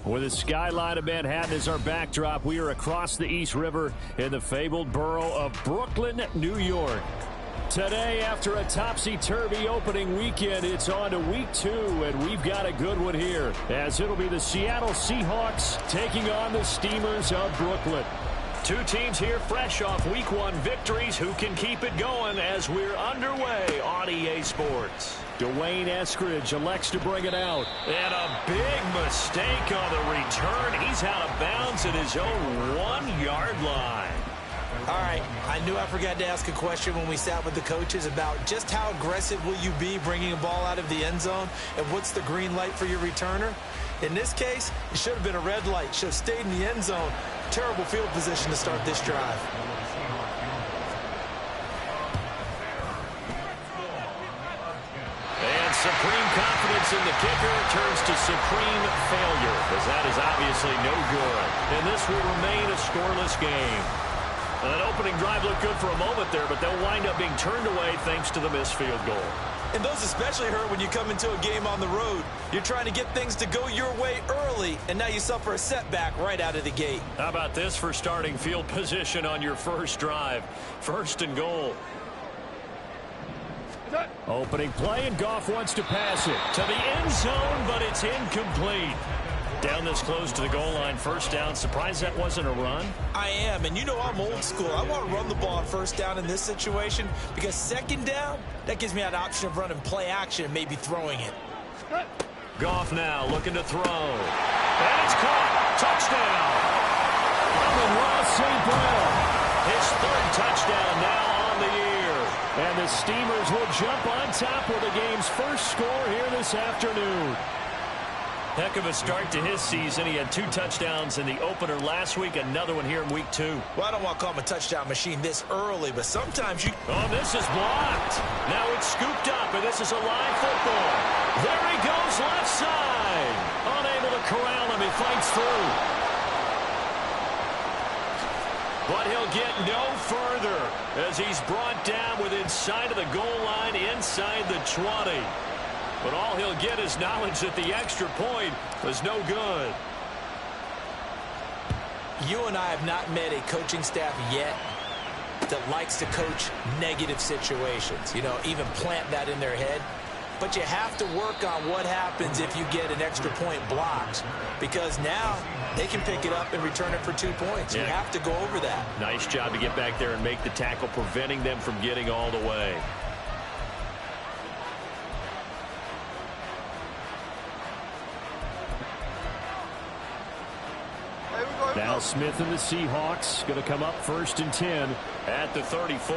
With the skyline of Manhattan as our backdrop, we are across the East River in the fabled borough of Brooklyn, New York. Today, after a topsy-turvy opening weekend, it's on to week 2, and we've got a good one here, as it'll be the Seattle Seahawks taking on the Steamers of Brooklyn. Two teams here fresh off week 1 victories. Who can keep it going as we're underway on EA Sports? Dwayne Eskridge elects to bring it out. And a big mistake on the return. He's out of bounds at his own 1-yard line. All right, I knew I forgot to ask a question when we sat with the coaches about just how aggressive will you be bringing a ball out of the end zone, and what's the green light for your returner? In this case, it should have been a red light. Should have stayed in the end zone. Terrible field position to start this drive. And supreme confidence in the kicker turns to supreme failure, as that is obviously no good. And this will remain a scoreless game. That opening drive looked good for a moment there, but they'll wind up being turned away thanks to the missed field goal. And those especially hurt when you come into a game on the road. You're trying to get things to go your way early, and now you suffer a setback right out of the gate. How about this for starting field position on your first drive? 1st and goal. Opening play, and Goff wants to pass it to the end zone, but it's incomplete. Down this close to the goal line, 1st down. Surprised that wasn't a run? I am, and you know I'm old school. I want to run the ball on 1st down in this situation because 2nd down, that gives me an option of running play action and maybe throwing it. Goff now looking to throw. And it's caught. Touchdown. Ross St. Brown. His 3rd touchdown now on the year. And the Steamers will jump on top with the game's first score here this afternoon. Heck of a start to his season. He had 2 touchdowns in the opener last week, another one here in week 2. Well, I don't want to call him a touchdown machine this early, but sometimes you... Oh, this is blocked. Now it's scooped up, and this is a live football. There he goes, left side. Unable to corral him. He fights through. But he'll get no further as he's brought down within sight of the goal line inside the 20. But all he'll get is knowledge that the extra point was no good. You and I have not met a coaching staff yet that likes to coach negative situations. You know, even plant that in their head. But you have to work on what happens if you get an extra point blocked. Because now they can pick it up and return it for 2 points. You have to go over that. Nice job to get back there and make the tackle, preventing them from getting all the way. Now Smith and the Seahawks going to come up 1st and 10 at the 34.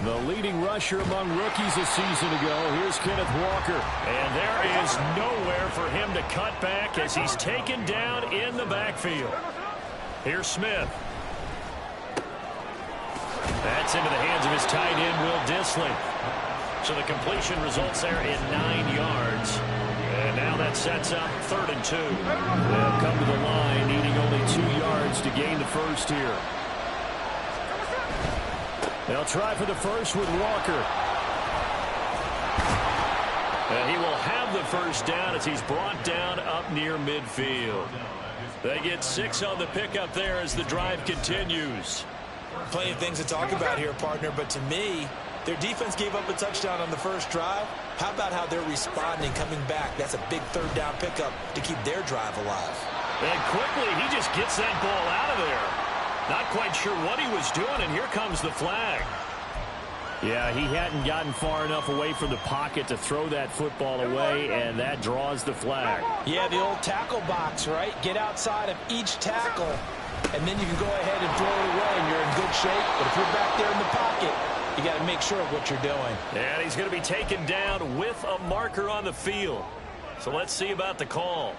The leading rusher among rookies a season ago. Here's Kenneth Walker. And there is nowhere for him to cut back as he's taken down in the backfield. Here's Smith. That's into the hands of his tight end, Will Dissling. So the completion results there in 9 yards. And now that sets up 3rd and 2. They'll come to the line, needing only 2 yards to gain the first here. They'll try for the first with Walker. And he will have the 1st down as he's brought down up near midfield. They get 6 on the pickup there as the drive continues. Plenty of things to talk about here, partner, but to me, their defense gave up a touchdown on the 1st drive. How about how they're responding, coming back? That's a big 3rd down pickup to keep their drive alive. And quickly, he just gets that ball out of there. Not quite sure what he was doing, and here comes the flag. Yeah, he hadn't gotten far enough away from the pocket to throw that football away, and that draws the flag. Yeah, the old tackle box, right? Get outside of each tackle, and then you can go ahead and throw it away, and you're in good shape. But if you're back there in the pocket, you got to make sure of what you're doing. And he's going to be taken down with a marker on the field. So let's see about the call.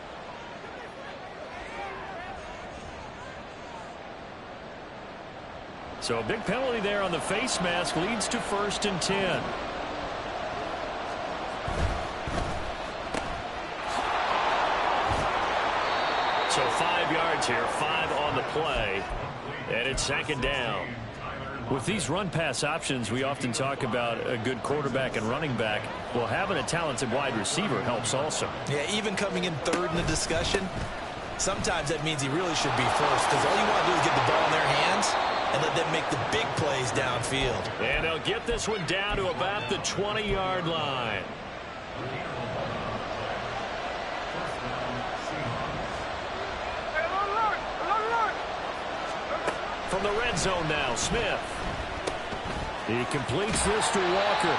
So a big penalty there on the face mask leads to 1st and 10. So 5 yards here, 5 on the play. And it's 2nd down. With these run-pass options, we often talk about a good quarterback and running back. Well, having a talented wide receiver helps also. Yeah, even coming in third in the discussion, sometimes that means he really should be first, because all you want to do is get the ball in their hands and let them make the big plays downfield. And they'll get this one down to about the 20-yard line. From the red zone now, Smith. He completes this to Walker.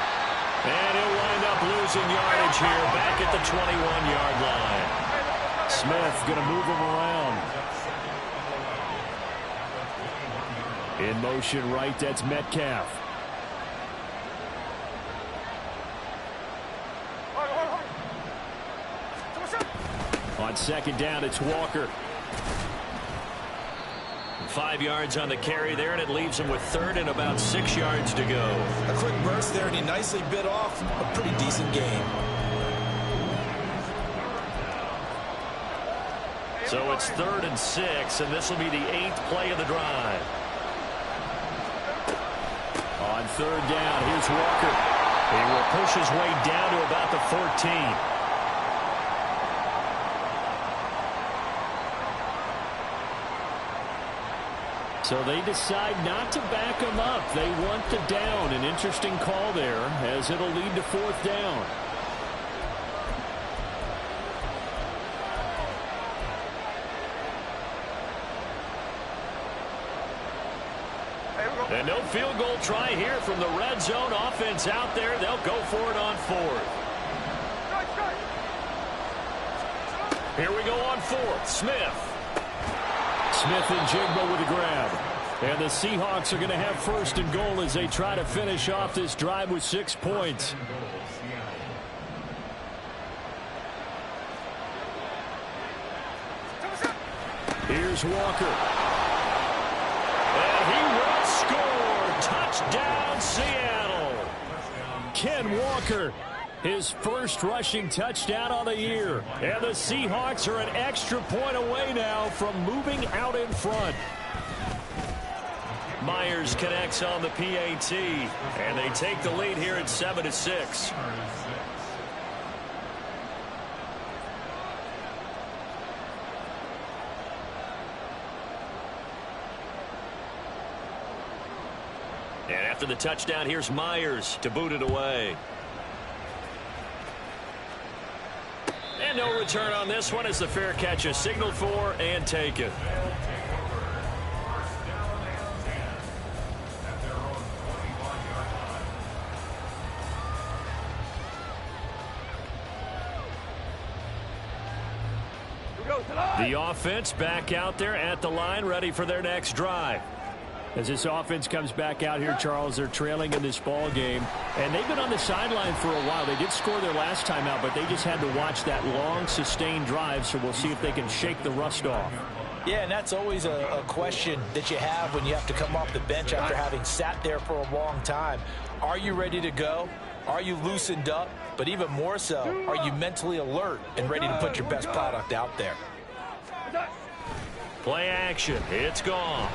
And he'll wind up losing yardage here back at the 21-yard line. Smith going to move him around. In motion right, that's Metcalf. On second down, it's Walker. 5 yards on the carry there, and it leaves him with third and about 6 yards to go. A quick burst there, and he nicely bit off a pretty decent game. So it's 3rd and 6, and this will be the 8th play of the drive. On third down, here's Walker. He will push his way down to about the 14. So they decide not to back him up. They want the down. An interesting call there, as it'll lead to 4th down. And no field goal try here from the red zone. Offense out there. They'll go for it on 4th. Here we go on 4th. Smith. Smith and Jigba with a grab. And the Seahawks are going to have 1st and goal as they try to finish off this drive with 6 points. Here's Walker. And he will score. Touchdown, Seattle. Ken Walker. His first rushing touchdown on the year. And the Seahawks are an extra point away now from moving out in front. Myers connects on the PAT. And they take the lead here at 7-6. And after the touchdown, here's Myers to boot it away. And no return on this one as the fair catch is signaled for and taken. The offense back out there at the line, ready for their next drive. As this offense comes back out here, Charles, they're trailing in this ball game. And they've been on the sideline for a while. They did score their last time out, but they just had to watch that long, sustained drive. So we'll see if they can shake the rust off. Yeah, and that's always a question that you have when you have to come off the bench after having sat there for a long time. Are you ready to go? Are you loosened up? But even more so, are you mentally alert and ready to put your best product out there? Play action. It's gone.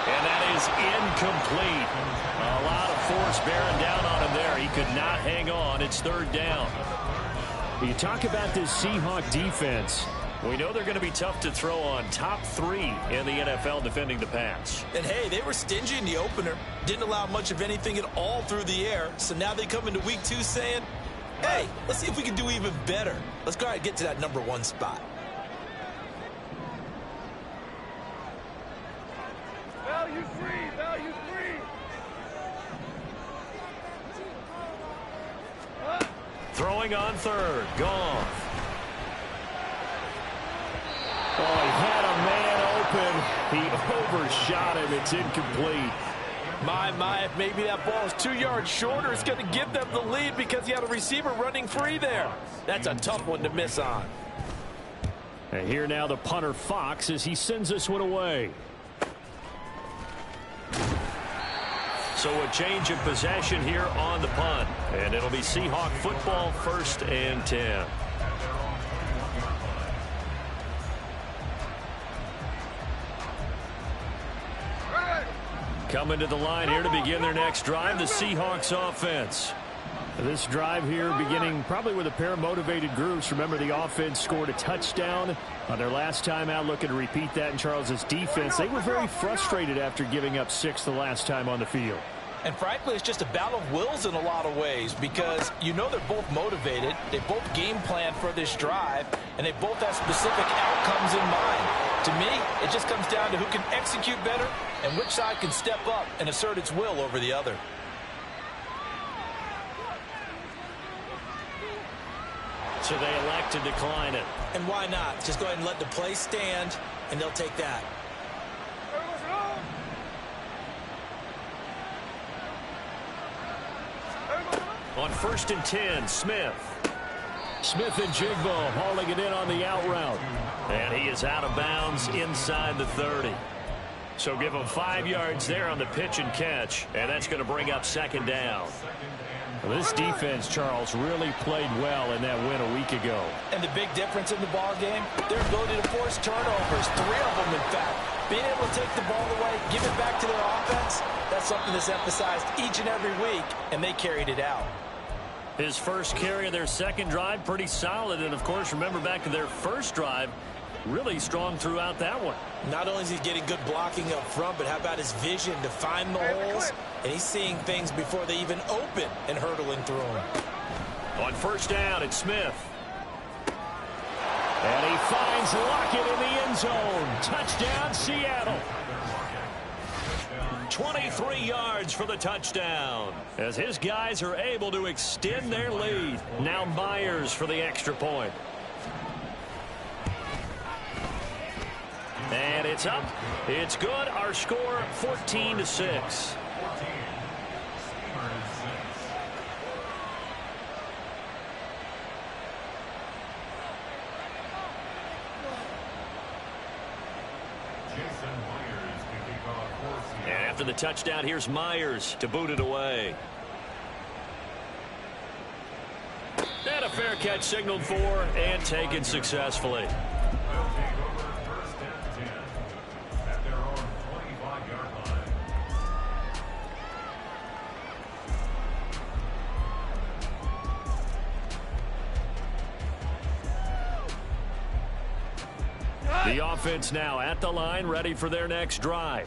And that is incomplete. A lot of force bearing down on him there. He could not hang on. It's 3rd down. You talk about this Seahawk defense. We know they're going to be tough to throw on. Top 3 in the NFL defending the pass. And, hey, they were stingy in the opener. Didn't allow much of anything at all through the air. So now they come into week 2 saying, hey, let's see if we can do even better. Let's go ahead and get to that number 1 spot. Value free, value free. Throwing on 3rd. Goff. Oh, he had a man open. He overshot him. It's incomplete. My, if maybe that ball is 2 yards shorter, it's going to give them the lead because he had a receiver running free there. That's a tough one to miss on. And here now the punter Fox as he sends this one away. So a change of possession here on the punt. And it'll be Seahawk football, 1st and 10. Coming to the line here to begin their next drive, the Seahawks offense. This drive here beginning probably with a pair of motivated groups. Remember, the offense scored a touchdown on their last time out, looking to repeat that in Charles's defense. They were very frustrated after giving up 6 the last time on the field. And frankly, it's just a battle of wills in a lot of ways because you know they're both motivated. They both game plan for this drive, and they both have specific outcomes in mind. To me, it just comes down to who can execute better and which side can step up and assert its will over the other. So they elect to decline it. And why not? Just go ahead and let the play stand, and they'll take that. On 1st and 10, Smith. Smith and Jigbo hauling it in on the out route. And he is out of bounds inside the 30. So give him 5 yards there on the pitch and catch. And that's going to bring up 2nd down. Well, this defense, Charles, really played well in that win a week ago. And the big difference in the ball game, their ability to force turnovers, 3 of them, in fact. Being able to take the ball away, give it back to their offense, that's something that's emphasized each and every week, and they carried it out. His first carry of their second drive, pretty solid. And, of course, remember back to their first drive, really strong throughout that one. Not only is he getting good blocking up front, but how about his vision to find the holes? And he's seeing things before they even open and hurdling through them. On 1st down, it's Smith. And he finds Lockett in the end zone. Touchdown, Seattle. 23 yards for the touchdown as his guys are able to extend their lead. Now Myers for the extra point. And it's up. It's good. Our score 14-6. And after the touchdown, here's Myers to boot it away. And a fair catch signaled for and taken successfully. The offense now at the line, ready for their next drive.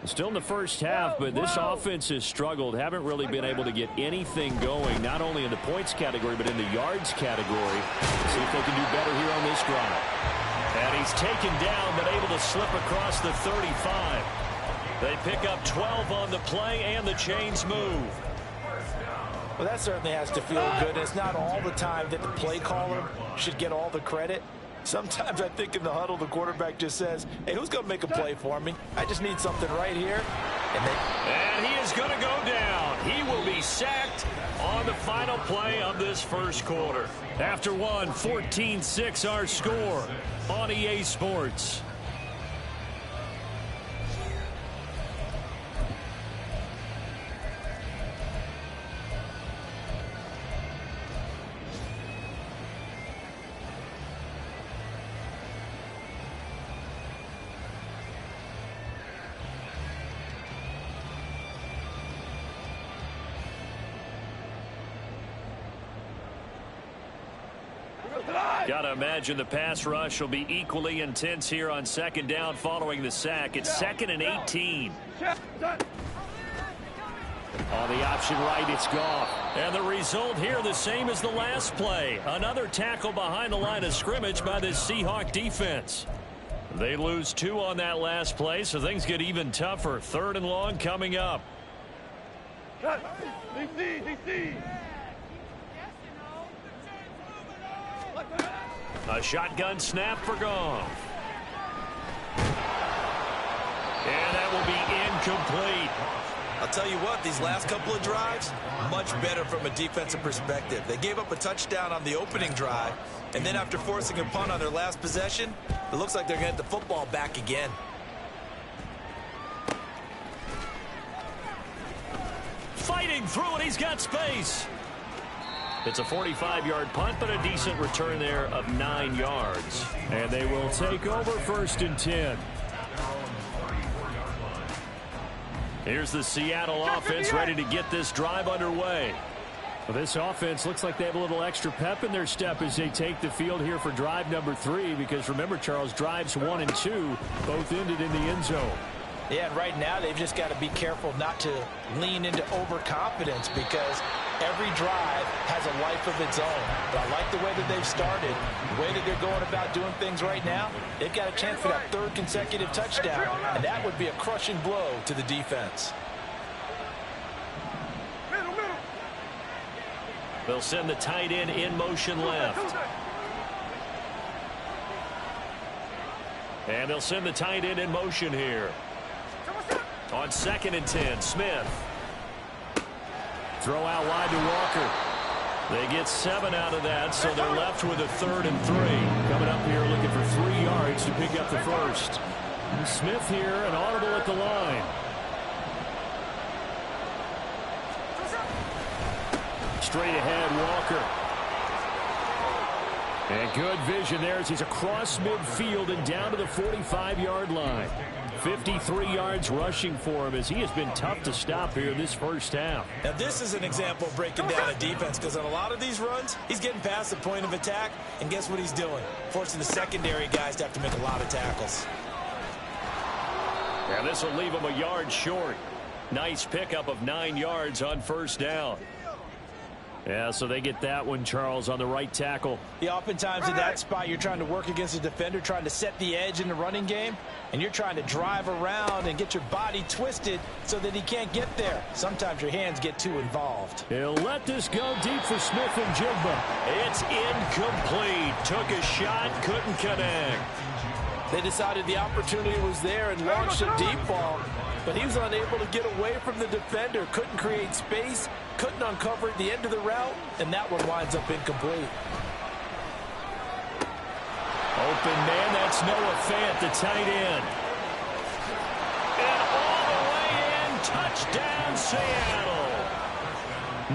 Still in the first half, but this offense has struggled. Haven't really been able to get anything going, not only in the points category, but in the yards category. See if they can do better here on this drive. And he's taken down, but able to slip across the 35. They pick up 12 on the play, and the chains move. Well, that certainly has to feel good. And it's not all the time that the play caller should get all the credit. Sometimes I think in the huddle, the quarterback just says, hey, who's going to make a play for me? I just need something right here. And he is going to go down. He will be sacked on the final play of this first quarter. After one, 14-6 our score on EA Sports. Got to imagine the pass rush will be equally intense here on 2nd down following the sack. It's 2nd and 18. On the option right, it's Goff. And the result here the same as the last play. Another tackle behind the line of scrimmage by this Seahawk defense. They lose 2 on that last play, so things get even tougher. 3rd and long coming up. DC. A shotgun snap for Goff. And that will be incomplete. I'll tell you what, these last couple of drives, much better from a defensive perspective. They gave up a touchdown on the opening drive, and then after forcing a punt on their last possession, it looks like they're going to get the football back again. Fighting through it, he's got space. It's a 45-yard punt, but a decent return there of 9 yards. And they will take over 1st and 10. Here's the Seattle offense ready to get this drive underway. Well, this offense looks like they have a little extra pep in their step as they take the field here for drive number 3, because remember, Charles, drives 1 and 2 both ended in the end zone. Yeah, and right now they've just got to be careful not to lean into overconfidence, because every drive has a life of its own. But I like the way that they've started, the way that they're going about doing things right now. They've got a chance for that 3rd consecutive touchdown, and that would be a crushing blow to the defense. They'll send the tight end in motion left. And they'll send the tight end in motion here. On 2nd and 10, Smith. Throw out wide to Walker. They get 7 out of that, so they're left with a 3rd and 3. Coming up here looking for 3 yards to pick up the first. Smith here, an audible at the line. Straight ahead, Walker. And good vision there as he's across midfield and down to the 45-yard line. 53 yards rushing for him as he has been tough to stop here this first half. Now, this is an example of breaking down a defense, because on a lot of these runs, he's getting past the point of attack, and guess what he's doing? Forcing the secondary guys to have to make a lot of tackles. And this will leave him a yard short. Nice pickup of 9 yards on first down. Yeah, so they get that one, Charles, on the right tackle. Yeah, oftentimes in that spot, you're trying to work against a defender, trying to set the edge in the running game, and you're trying to drive around and get your body twisted so that he can't get there. Sometimes your hands get too involved. He'll let this go deep for Smith and Jigba. It's incomplete. Took a shot, couldn't connect. They decided the opportunity was there and launched a deep ball, but he was unable to get away from the defender, couldn't create space, couldn't uncover at the end of the route, and that one winds up incomplete. Open man, that's Noah Fant, the tight end. And all the way in, touchdown Seattle.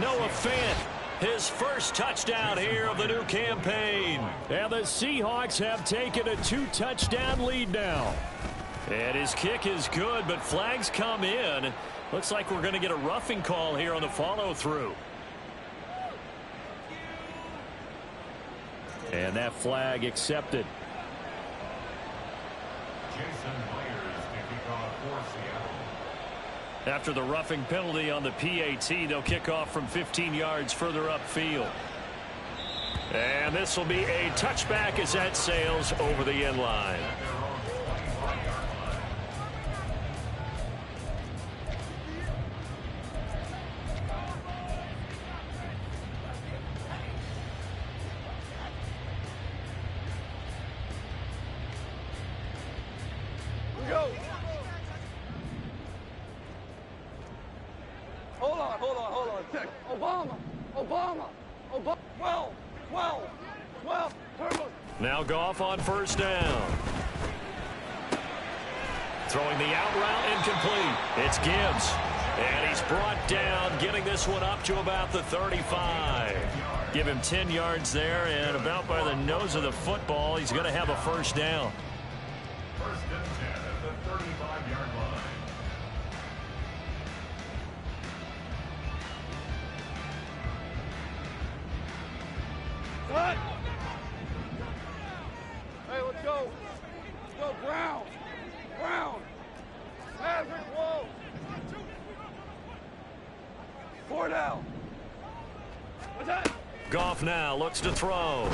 Noah Fant, his first touchdown here of the new campaign. And the Seahawks have taken a 2-touchdown lead now. And his kick is good, but flags come in. Looks like we're going to get a roughing call here on the follow-through. And that flag accepted. After the roughing penalty on the PAT, they'll kick off from 15 yards further upfield. And this will be a touchback as that sails over the end line. Now Goff on first down. Throwing the out route incomplete. It's Gibbs. And he's brought down, getting this one up to about the 35. Give him 10 yards there, and about by the nose of the football, he's going to have a first down. First and 10 at the 35-yard line. Cut! Hey, let's go. Let's go, Brown. Brown. Maverick, whoa. 4 down. What's that? Goff now looks to throw.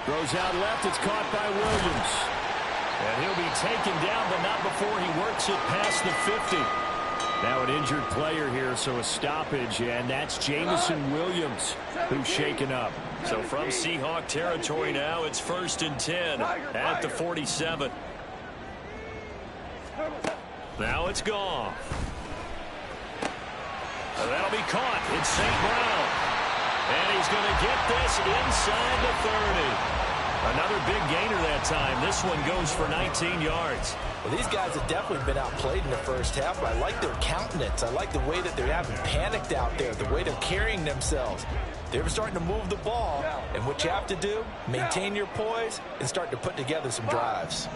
Throws out left. It's caught by Williams. And he'll be taken down, but not before he works it past the 50. Now an injured player here, so a stoppage, and that's Jamison Williams who's shaken up. So from Seahawk territory now, it's 1st and 10 at the 47. Now it's Goff. That'll be caught. It's St. Brown. And he's going to get this inside the 30. Another big gainer that time. This one goes for 19 yards. Well, these guys have definitely been outplayed in the first half, but I like their countenance. I like the way that they're having panicked out there, the way they're carrying themselves. They're starting to move the ball, and what you have to do, maintain your poise and start to put together some drives.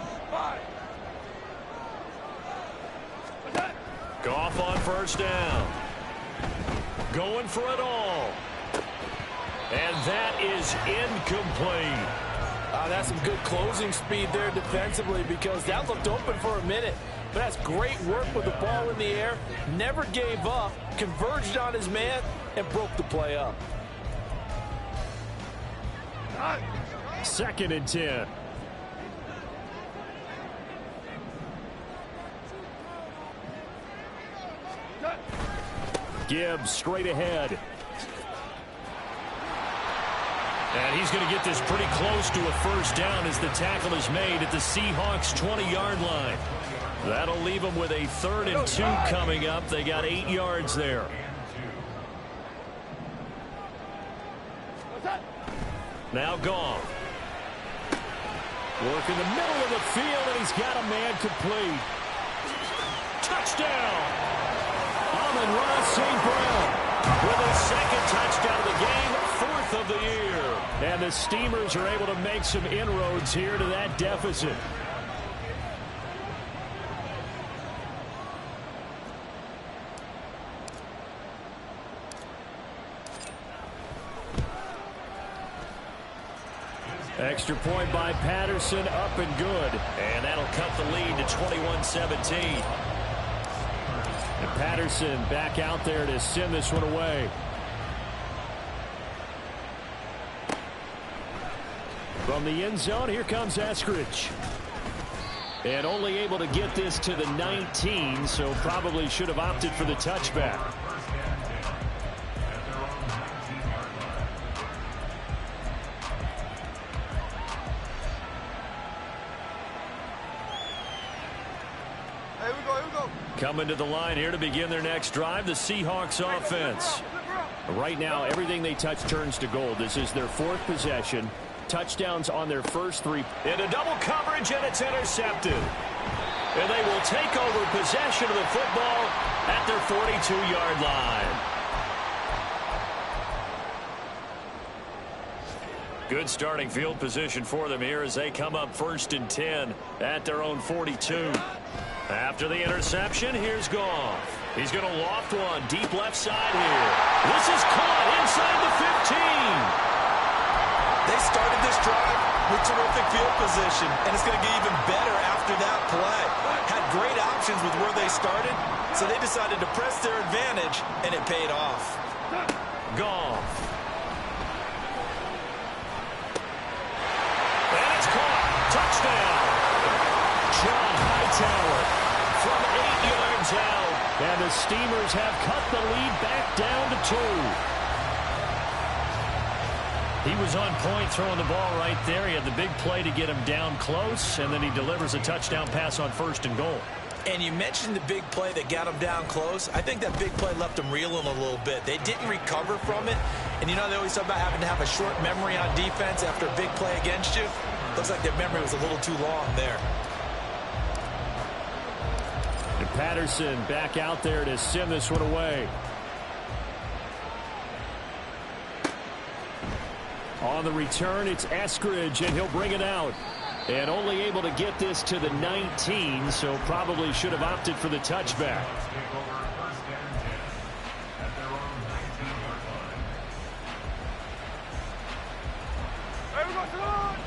Goff on first down. Going for it all. And that is incomplete. That's some good closing speed there defensively, because that looked open for a minute. But that's great work with the ball in the air. Never gave up, converged on his man, and broke the play up. 2nd and 10. Gibbs straight ahead. And he's going to get this pretty close to a first down as the tackle is made at the Seahawks' 20-yard line. That'll leave them with a 3rd and 2 coming up. They got 8 yards there. Now Goff. Work in the middle of the field, and he's got a man complete. Touchdown! Amon-Ra St. Brown with his 2nd touchdown of the game, 4th of the year. And the Steamers are able to make some inroads here to that deficit. Extra point by Patterson, up and good. And that'll cut the lead to 21-17. And Patterson back out there to send this one away. From the end zone, here comes Eskridge. And only able to get this to the 19, so probably should have opted for the touchback. Coming to the line here to begin their next drive, the Seahawks offense. Right now, everything they touch turns to gold. This is their 4th possession. Touchdowns on their first 3. Into double coverage, and it's intercepted. And they will take over possession of the football at their 42-yard line. Good starting field position for them here as they come up 1st and 10 at their own 42. After the interception, here's Goff. He's going to loft one deep left side here. This is caught inside the 15. They started this drive with terrific field position, and it's going to get even better after that play. Had great options with where they started, so they decided to press their advantage, and it paid off. Goff. And it's caught. Touchdown. John Hightower from 8 yards out. And the Steamers have cut the lead back down to 2. He was on point throwing the ball right there. He had the big play to get him down close, and then he delivers a touchdown pass on 1st and goal. And you mentioned the big play that got him down close. I think that big play left him reeling a little bit. They didn't recover from it. And you know, they always talk about having to have a short memory on defense after a big play against you. Looks like their memory was a little too long there. And Patterson back out there to send this one away. On the return, it's Eskridge, and he'll bring it out. And only able to get this to the 19, so probably should have opted for the touchback.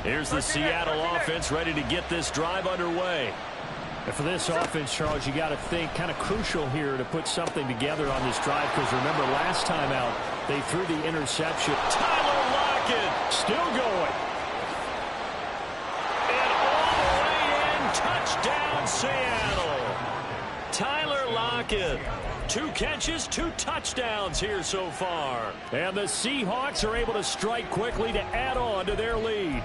Here's the Seattle offense ready to get this drive underway. And for this offense, Charles, you got to think kind of crucial here to put something together on this drive, because remember last time out they threw the interception. Tyler Lockett still going. And all the way in, touchdown Seattle. Tyler Lockett. 2 catches, 2 touchdowns here so far. And the Seahawks are able to strike quickly to add on to their lead.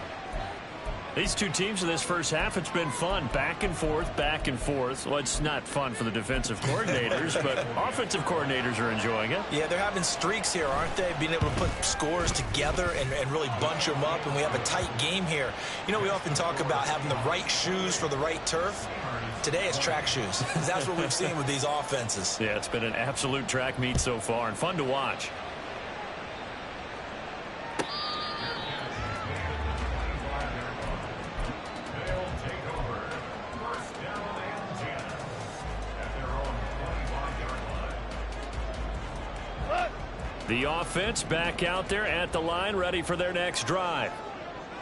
These two teams in this first half, it's been fun. Back and forth, back and forth. Well, it's not fun for the defensive coordinators, but offensive coordinators are enjoying it. Yeah, they're having streaks here, aren't they? Being able to put scores together and really bunch them up, and we have a tight game here. You know, we often talk about having the right shoes for the right turf. Today it's track shoes. That's what we've seen with these offenses. Yeah, it's been an absolute track meet so far, and fun to watch. The offense back out there at the line, ready for their next drive.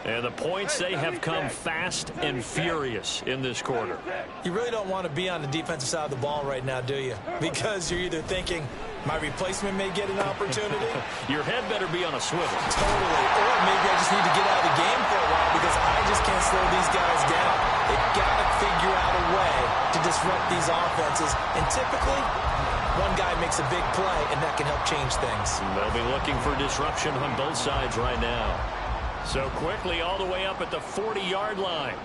And the points, they have come fast and furious in this quarter. You really don't want to be on the defensive side of the ball right now, do you? Because you're either thinking, my replacement may get an opportunity. Your head better be on a swivel. Totally. Or maybe I just need to get out of the game for a while because I just can't slow these guys down. They've got to figure out a way to disrupt these offenses. And typically, one guy makes a big play, and that can help change things. They'll be looking for disruption on both sides right now. So quickly all the way up at the 40-yard line.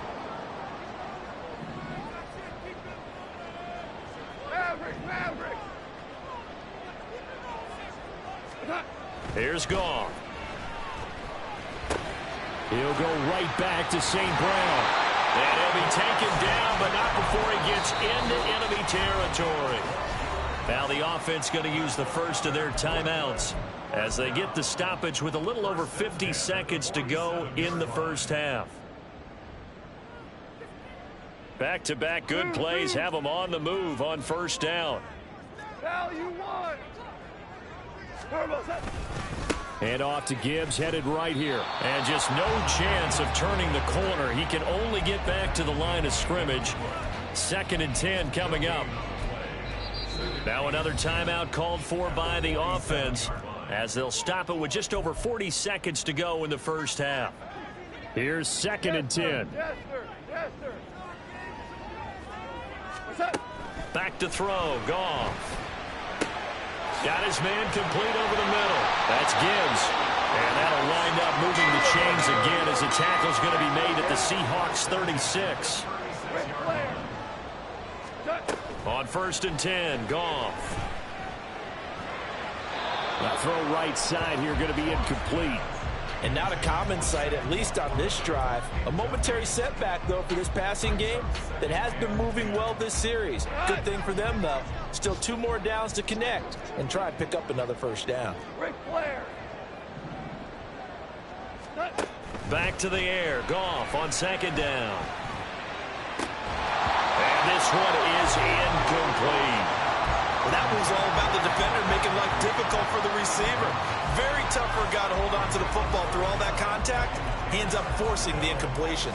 Maverick. Here's Goff. He'll go right back to St. Brown. And he'll be taken down, but not before he gets into enemy territory. Now the offense going to use the first of their timeouts as they get the stoppage with a little over 50 seconds to go in the first half. Back-to-back good plays have them on the move on first down. Value one. And off to Gibbs, headed right here. And just no chance of turning the corner. He can only get back to the line of scrimmage. 2nd and 10 coming up. Now another timeout called for by the offense as they'll stop it with just over 40 seconds to go in the first half. Here's 2nd and 10. Yes, sir. Yes, sir. What's up? Back to throw. Goff. Got his man complete over the middle. That's Gibbs. And that'll wind up moving the chains again as the tackle's going to be made at the Seahawks 36. On 1st and 10, Goff. The throw right side here going to be incomplete. And not a common sight, at least on this drive. A momentary setback, though, for this passing game that has been moving well this series. Good thing for them, though. Still 2 more downs to connect and try and pick up another first down. Ric Flair. Back to the air. Goff on 2nd down. And this one is incomplete. Well, that was all about the defender making life difficult for the receiver. Very tough for a guy to hold on to the football through all that contact. He ends up forcing the incompletion.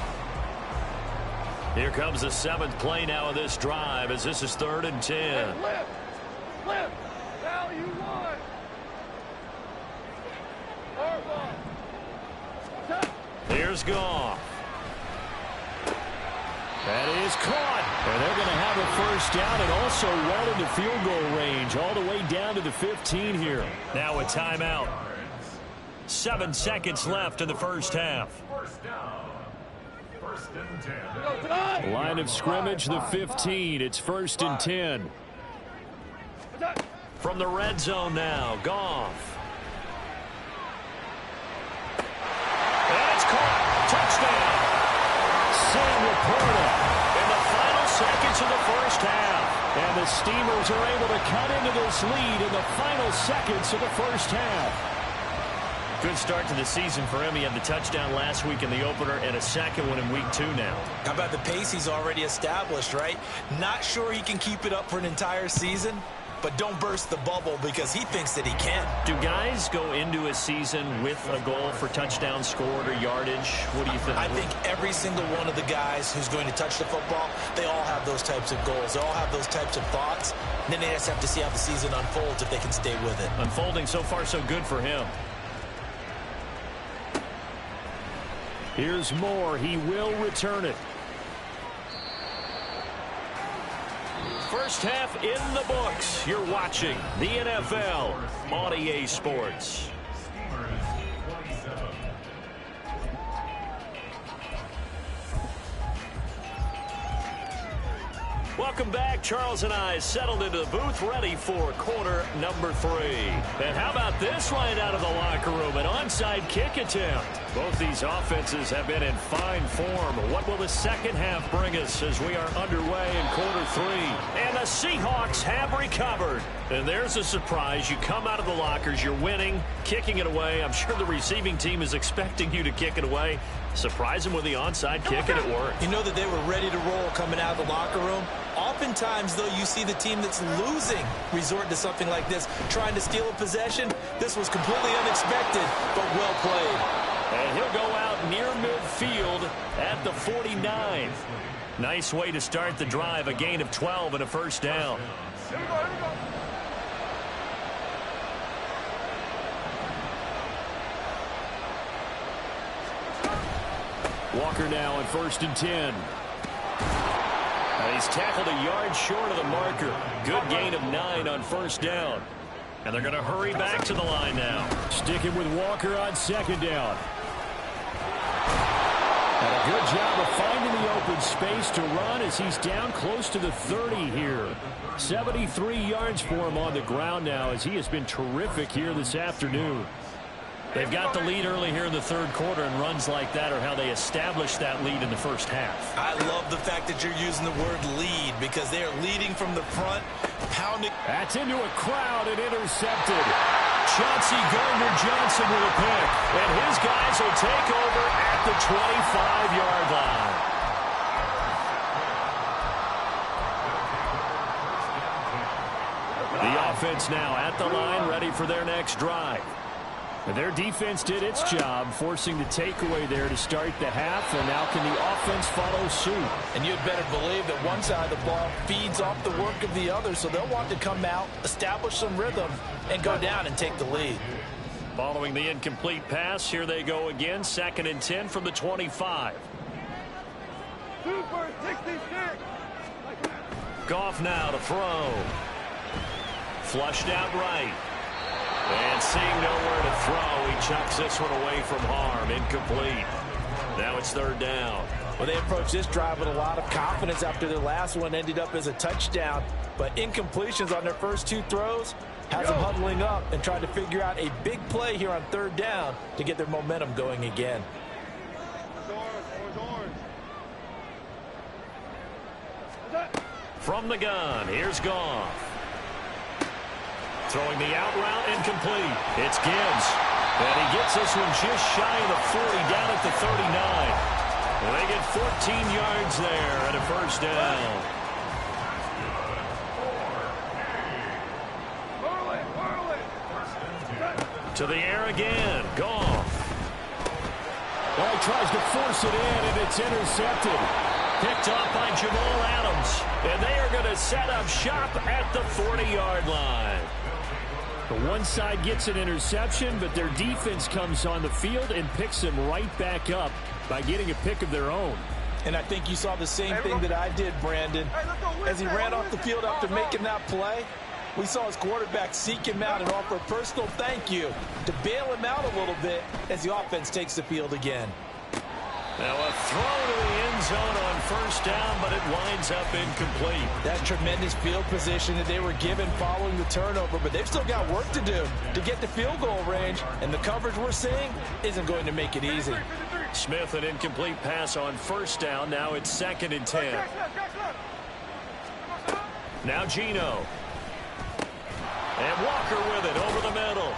Here comes the 7th play now of this drive as this is 3rd and 10. Flip. Value one. Here's Goff. That is caught. And they're going to have a first down and also well into field goal range all the way down to the 15 here. Now a timeout. 7 seconds left in the first half. First down. 1st and 10. Line of scrimmage, the 15. It's 1st and 10. From the red zone now, Goff. And it's caught. Touchdown. Sam Laporta in the final seconds of the first half. And the Steamers are able to cut into this lead in the final seconds of the first half. Good start to the season for him. He had the touchdown last week in the opener and a second one in week 2 now. How about the pace he's already established, right? Not sure he can keep it up for an entire season, but don't burst the bubble because he thinks that he can. Do guys go into a season with a goal for touchdown scored or yardage? What do you think? I think every single one of the guys who's going to touch the football, they all have those types of goals. They all have those types of thoughts. And then they just have to see how the season unfolds if they can stay with it. Unfolding so far so good for him. Here's Moore. He will return it. First half in the books. You're watching the NFL on EA Sports. Steamers 27. Welcome back. Charles and I settled into the booth, ready for quarter number 3. And how about this right out of the locker room? An onside kick attempt. Both these offenses have been in fine form. What will the second half bring us as we are underway in quarter 3? And the Seahawks have recovered. And there's a surprise. You come out of the lockers, you're winning, kicking it away. I'm sure the receiving team is expecting you to kick it away. Surprise them with the onside kick, and it worked. You know that they were ready to roll coming out of the locker room. Oftentimes, though, you see the team that's losing resort to something like this, trying to steal a possession. This was completely unexpected, but well played. And he'll go out near midfield at the 49. Nice way to start the drive, a gain of 12 and a first down. Here we go, here we go. Walker now on 1st and 10. And he's tackled a yard short of the marker. Good gain of 9 on 1st down. And they're going to hurry back to the line now. Sticking with Walker on 2nd down. And a good job of finding the open space to run as he's down close to the 30 here. 73 yards for him on the ground now as he has been terrific here this afternoon. They've got the lead early here in the 3rd quarter, and runs like that are how they establish that lead in the 1st half. I love the fact that you're using the word lead because they are leading from the front, pounding. That's into a crowd and intercepted. Chauncey Gardner-Johnson with a pick, and his guys will take over at the 25-yard line. The offense now at the line, ready for their next drive. And their defense did its job, forcing the takeaway there to start the half, and now can the offense follow suit? And you'd better believe that one side of the ball feeds off the work of the other, so they'll want to come out, establish some rhythm, and go down and take the lead. Following the incomplete pass, here they go again, 2nd and 10 from the 25. Super 66. Goff now to throw. Flushed out right. And seeing nowhere to throw, he chucks this one away from harm. Incomplete. Now it's 3rd down. Well, they approached this drive with a lot of confidence after their last one ended up as a touchdown. But incompletions on their first 2 throws has them huddling up and trying to figure out a big play here on 3rd down to get their momentum going again. From the gun, here's Goff. Throwing the out route, incomplete. It's Gibbs. And he gets this one just shy of the 40, down at the 39. Well, they get 14 yards there and a first down. To the air again. Goff. Well, he tries to force it in, and it's intercepted. Picked off by Jamal Adams. And they are going to set up shop at the 40-yard line. The one side gets an interception, but their defense comes on the field and picks them right back up by getting a pick of their own. And I think you saw the same thing that I did, Brandon. As he ran off the field after making that play, we saw his quarterback seek him out and offer a personal thank you to bail him out a little bit as the offense takes the field again. Now a throw to the end zone on 1st down, but it winds up incomplete. That tremendous field position that they were given following the turnover, but they've still got work to do to get to field goal range, and the coverage we're seeing isn't going to make it easy. Smith, an incomplete pass on 1st down. Now it's 2nd and 10. Now Geno. And Walker with it over the middle.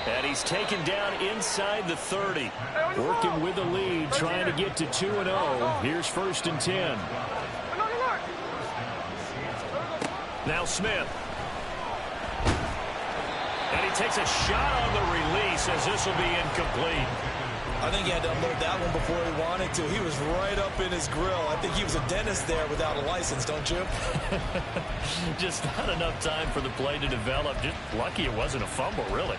And he's taken down inside the 30. Working with the lead, trying to get to 2-0. Here's 1st and 10. Now Smith. And he takes a shot on the release as this will be incomplete. I think he had to unload that one before he wanted to. He was right up in his grill. I think he was a dentist there without a license, don't you? Just not enough time for the play to develop. Just lucky it wasn't a fumble, really.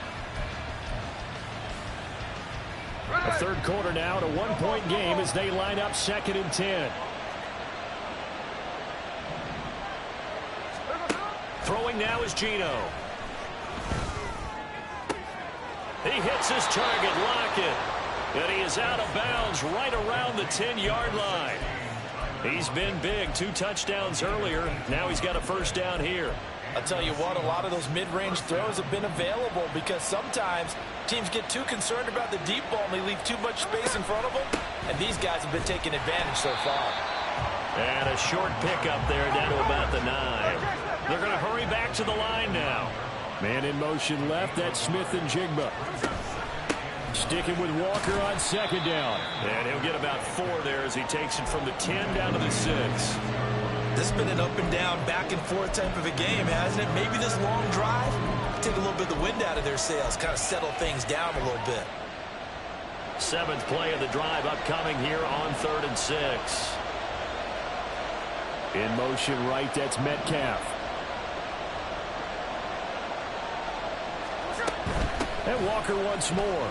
The 3rd quarter now, to 1-point game as they line up 2nd and 10. Throwing now is Geno. He hits his target, Lockett. And he is out of bounds right around the 10-yard line. He's been big, 2 touchdowns earlier. Now he's got a 1st down here. I'll tell you what, a lot of those mid-range throws have been available because sometimes teams get too concerned about the deep ball and they leave too much space in front of them. And these guys have been taking advantage so far. And a short pickup there down to about the 9. They're going to hurry back to the line now. Man in motion left, that's Smith and Jigba. Sticking with Walker on 2nd down. And he'll get about 4 there as he takes it from the 10 down to the 6. This has been an up and down, back and forth type of a game, hasn't it? Maybe this long drive, take a little bit of the wind out of their sails, kind of settle things down a little bit. 7th play of the drive upcoming here on 3rd and 6. In motion right, that's Metcalf. And Walker once more.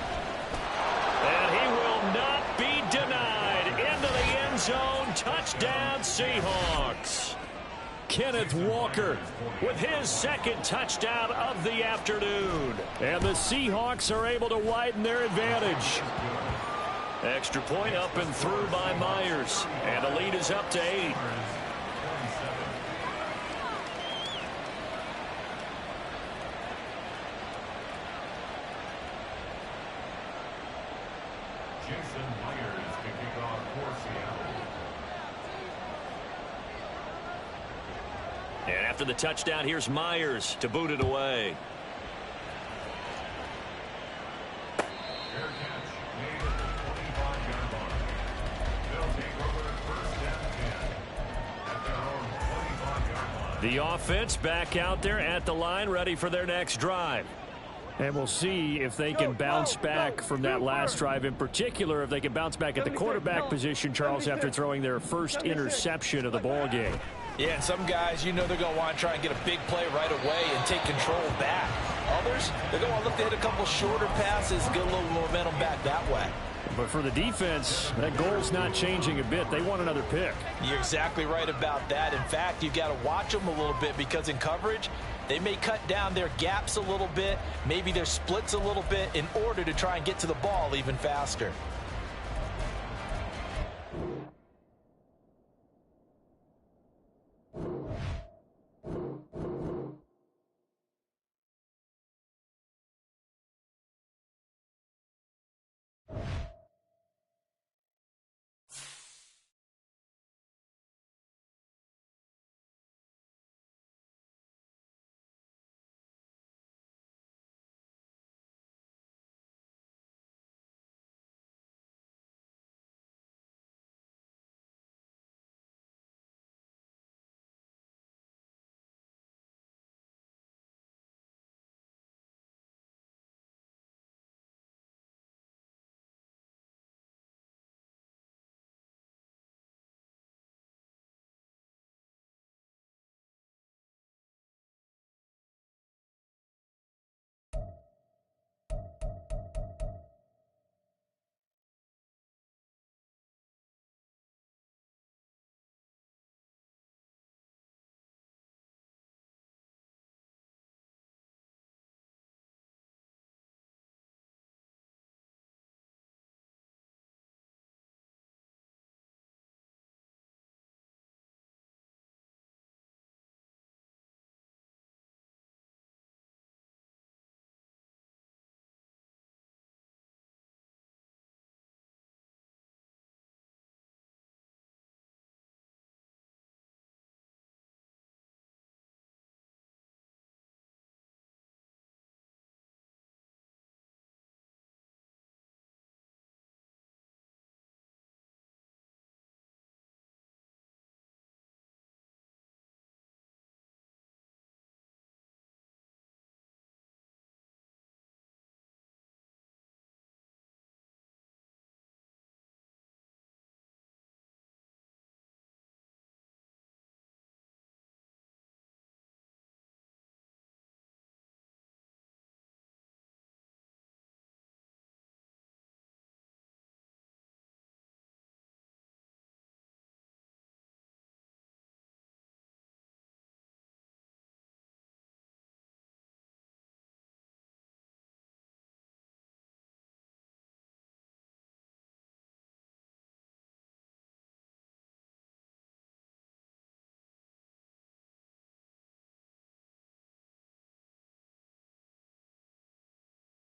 And he will not be denied. Into the end zone. Touchdown, Seahawks. Kenneth Walker with his 2nd touchdown of the afternoon. And the Seahawks are able to widen their advantage. Extra point up and through by Myers. And the lead is up to 8. Jason Myers to kick off for Seattle. And after the touchdown, here's Myers to boot it away. Fair catch made at the 25-yard line. They'll take over at 1st and 10 at their own 25-yard line. The offense back out there at the line, ready for their next drive. And we'll see if they can bounce back from that last drive. In particular, if they can bounce back at the quarterback position, Charles, after throwing their first interception of the ball game. Yeah, and some guys, you know they're going to want to try and get a big play right away and take control back. Others, they're going to look to hit a couple shorter passes, get a little momentum back that way. But for the defense, that goal's not changing a bit. They want another pick. You're exactly right about that. In fact, you've got to watch them a little bit because in coverage, they may cut down their gaps a little bit, maybe their splits a little bit in order to try and get to the ball even faster.